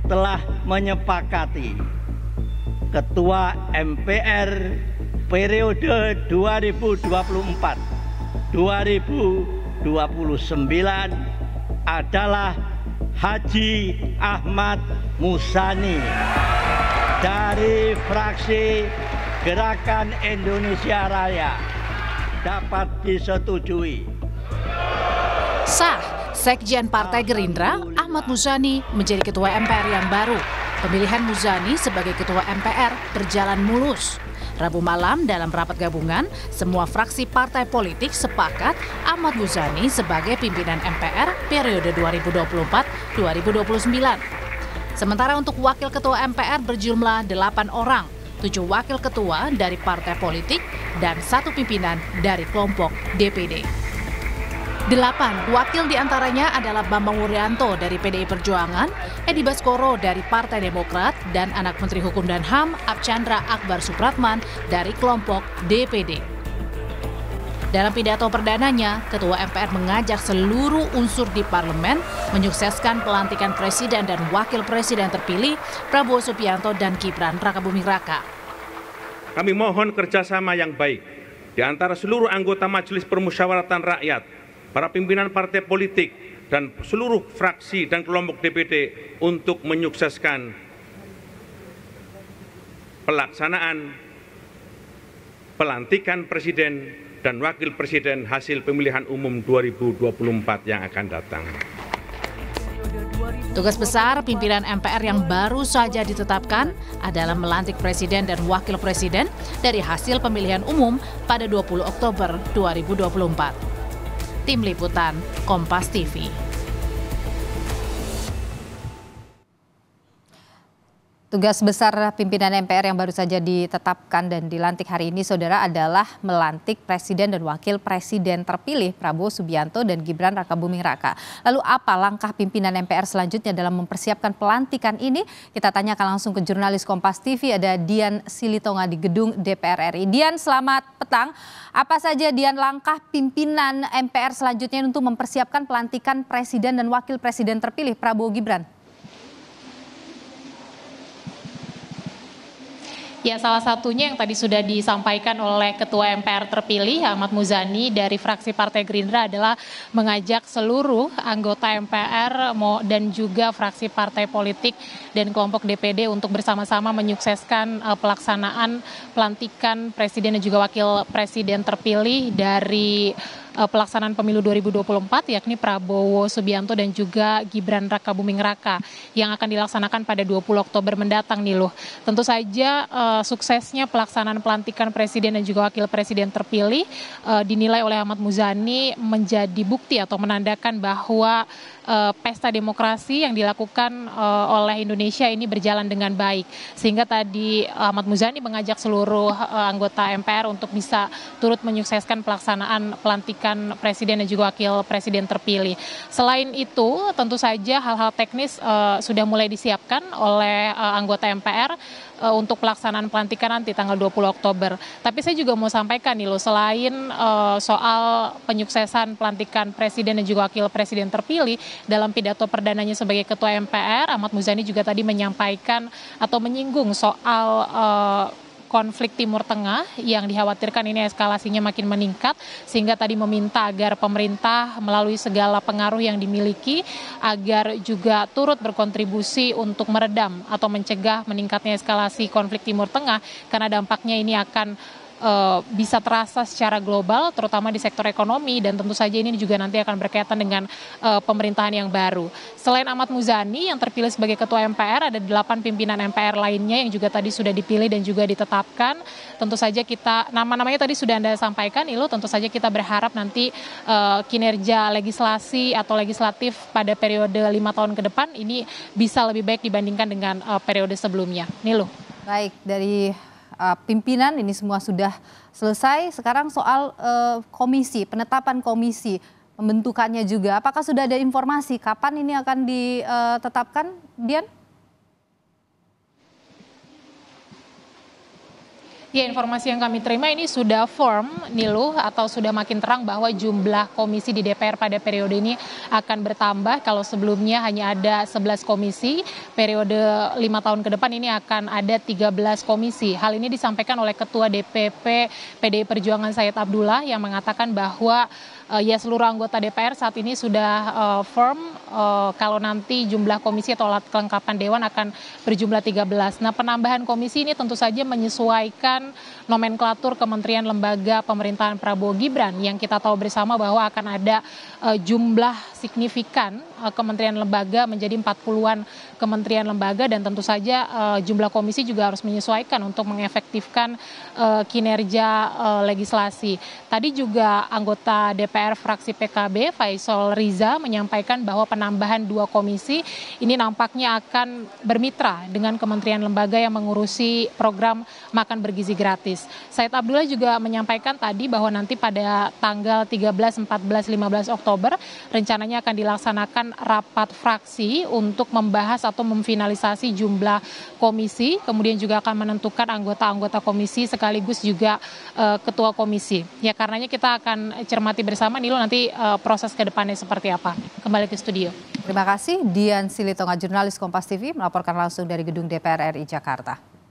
telah menyepakati Ketua MPR periode 2024-2029 adalah Haji Ahmad Muzani dari fraksi Gerakan Indonesia Raya. Dapat disetujui. Sah, Sekjen Partai Gerindra Ahmad Muzani menjadi Ketua MPR yang baru. Pemilihan Muzani sebagai Ketua MPR berjalan mulus. Rabu malam dalam rapat gabungan, semua fraksi partai politik sepakat Ahmad Muzani sebagai pimpinan MPR periode 2024-2029. Sementara untuk Wakil Ketua MPR berjumlah 8 orang, 7 wakil ketua dari partai politik, dan 1 pimpinan dari kelompok DPD. 8 wakil diantaranya adalah Bambang Wuryanto dari PDI Perjuangan, Edi Baskoro dari Partai Demokrat, dan anak Menteri Hukum dan HAM Archandra Akbar Supratman dari kelompok DPD. Dalam pidato perdananya, Ketua MPR mengajak seluruh unsur di parlemen menyukseskan pelantikan Presiden dan Wakil Presiden terpilih Prabowo Subianto dan Gibran Rakabuming Raka. Kami mohon kerjasama yang baik di antara seluruh anggota Majelis Permusyawaratan Rakyat, para pimpinan partai politik, dan seluruh fraksi dan kelompok DPD untuk menyukseskan pelaksanaan pelantikan Presiden dan Wakil Presiden hasil pemilihan umum 2024 yang akan datang. Tugas besar pimpinan MPR yang baru saja ditetapkan adalah melantik Presiden dan Wakil Presiden dari hasil pemilihan umum pada 20 Oktober 2024. Tim Liputan Kompas TV. Tugas besar pimpinan MPR yang baru saja ditetapkan dan dilantik hari ini, Saudara, adalah melantik Presiden dan Wakil Presiden terpilih Prabowo Subianto dan Gibran Rakabuming Raka. Lalu apa langkah pimpinan MPR selanjutnya dalam mempersiapkan pelantikan ini? Kita tanyakan langsung ke jurnalis Kompas TV, ada Dian Silitonga di gedung DPR RI. Dian, selamat petang. Apa saja, Dian, langkah pimpinan MPR selanjutnya untuk mempersiapkan pelantikan Presiden dan Wakil Presiden terpilih Prabowo Gibran? Ya, salah satunya yang tadi sudah disampaikan oleh Ketua MPR terpilih Ahmad Muzani dari fraksi Partai Gerindra adalah mengajak seluruh anggota MPR dan juga fraksi partai politik dan kelompok DPD untuk bersama-sama menyukseskan pelaksanaan pelantikan Presiden dan juga Wakil Presiden terpilih dari pelaksanaan pemilu 2024, yakni Prabowo Subianto dan juga Gibran Rakabuming Raka yang akan dilaksanakan pada 20 Oktober mendatang nih loh. Tentu saja suksesnya pelaksanaan pelantikan Presiden dan juga Wakil Presiden terpilih dinilai oleh Ahmad Muzani menjadi bukti atau menandakan bahwa pesta demokrasi yang dilakukan oleh Indonesia ini berjalan dengan baik. Sehingga tadi Ahmad Muzani mengajak seluruh anggota MPR untuk bisa turut menyukseskan pelaksanaan pelantikan Presiden dan juga Wakil Presiden terpilih. Selain itu, tentu saja hal-hal teknis sudah mulai disiapkan oleh anggota MPR untuk pelaksanaan pelantikan nanti tanggal 20 Oktober. Tapi saya juga mau sampaikan nih loh, selain soal penyuksesan pelantikan Presiden dan juga Wakil Presiden terpilih, dalam pidato perdananya sebagai Ketua MPR, Ahmad Muzani juga tadi menyampaikan atau menyinggung soal konflik Timur Tengah yang dikhawatirkan ini eskalasinya makin meningkat, sehingga tadi meminta agar pemerintah melalui segala pengaruh yang dimiliki agar juga turut berkontribusi untuk meredam atau mencegah meningkatnya eskalasi konflik Timur Tengah, karena dampaknya ini akan bisa terasa secara global, terutama di sektor ekonomi, dan tentu saja ini juga nanti akan berkaitan dengan pemerintahan yang baru. Selain Ahmad Muzani yang terpilih sebagai Ketua MPR, ada 8 pimpinan MPR lainnya yang juga tadi sudah dipilih dan juga ditetapkan. Tentu saja kita, nama-namanya tadi sudah Anda sampaikan, Ilu, tentu saja kita berharap nanti kinerja legislasi atau legislatif pada periode 5 tahun ke depan ini bisa lebih baik dibandingkan dengan periode sebelumnya. Nilu. Baik, dari pimpinan ini semua sudah selesai. Sekarang soal komisi, penetapan komisi, pembentukannya juga. Apakah sudah ada informasi kapan ini akan ditetapkan, Dian? Ya, informasi yang kami terima ini sudah firm, Niluh, atau sudah makin terang bahwa jumlah komisi di DPR pada periode ini akan bertambah. Kalau sebelumnya hanya ada 11 komisi, periode 5 tahun ke depan ini akan ada 13 komisi. Hal ini disampaikan oleh Ketua DPP PDI Perjuangan Said Abdullah yang mengatakan bahwa ya seluruh anggota DPR saat ini sudah firm kalau nanti jumlah komisi atau alat kelengkapan dewan akan berjumlah 13. Nah, penambahan komisi ini tentu saja menyesuaikan nomenklatur kementerian lembaga pemerintahan Prabowo Gibran yang kita tahu bersama bahwa akan ada jumlah signifikan kementerian lembaga menjadi 40-an kementerian lembaga, dan tentu saja jumlah komisi juga harus menyesuaikan untuk mengefektifkan kinerja legislasi. Tadi juga anggota DPR fraksi PKB Faisal Riza menyampaikan bahwa penambahan 2 komisi ini nampaknya akan bermitra dengan kementerian lembaga yang mengurusi program makan bergizi gratis. Said Abdullah juga menyampaikan tadi bahwa nanti pada tanggal 13, 14, 15 Oktober rencananya akan dilaksanakan rapat fraksi untuk membahas atau memfinalisasi jumlah komisi, kemudian juga akan menentukan anggota-anggota komisi sekaligus juga ketua komisi. Ya, karenanya kita akan cermati bersama Nilo nanti proses ke depannya seperti apa. Kembali ke studio. Terima kasih Dian Silitonga, jurnalis Kompas TV melaporkan langsung dari Gedung DPR RI Jakarta.